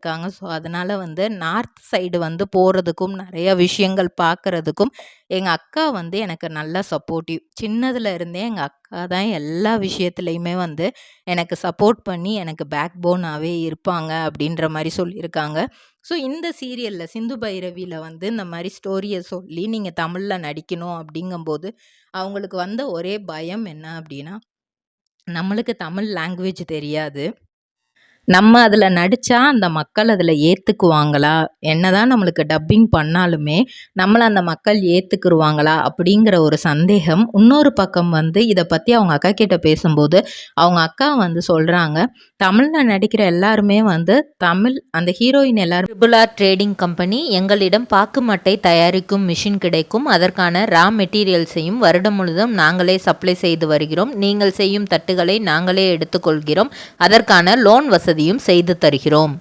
இருக்காங்க. ஸோ, அதனால வந்து நார்த் சைடு வந்து போறதுக்கும், நெறைய விஷயங்கள் பார்க்கறதுக்கும், எங்க அக்கா வந்து எனக்கு நல்லா சப்போர்ட்டிவ். சின்னதுல இருந்தே எங்க அக்கா தான் எல்லா விஷயத்துலயுமே வந்து எனக்கு சப்போர்ட் பண்ணி, எனக்கு பேக் போனாவே இருப்பாங்க அப்படின்ற மாரி சொல்லியிருக்காங்க. ஸோ, இந்த சீரியல்ல சிந்து பைரவில வந்து இந்த மாரி ஸ்டோரிய சொல்லி, நீங்க தமிழ்ல நடிக்கணும் அப்படிங்கம்போது, அவங்களுக்கு வந்த ஒரே பயம் என்ன அப்படின்னா, நம்மளுக்கு தமிழ் லாங்குவேஜ் தெரியாது. நம்ம அதுல நடிச்சா, அந்த மக்கள் அதுல ஏத்துக்குவாங்களா? என்னதான் நம்மளுக்கு டப்பிங் பண்ணாலுமே, நம்மள அந்த மக்கள் ஏத்துக்குருவாங்களா? அப்படிங்கிற ஒரு சந்தேகம். இன்னொரு பக்கம் வந்து இத பத்தி அவங்க அக்கா கிட்ட பேசும்போது, அவங்க அக்கா வந்து சொல்றாங்க, "தமிழ்ல நடிக்கிற எல்லாருமே வந்து அந்த ஹீரோயின் எல்லாரும் ட்ரிபிள் ஆர் ட்ரேடிங் கம்பெனி எங்களிடம் பாக்குமட்டை தயாரிக்கும் மிஷின் கிடைக்கும். அதற்கான ரா மெட்டீரியல்ஸையும் வருடம் முழுதும் நாங்களே சப்ளை செய்து வருகிறோம். நீங்கள் செய்யும் தட்டுகளை நாங்களே எடுத்துக்கொள்கிறோம். அதற்கான லோன் வசதியும் செய்து தருகிறோம்."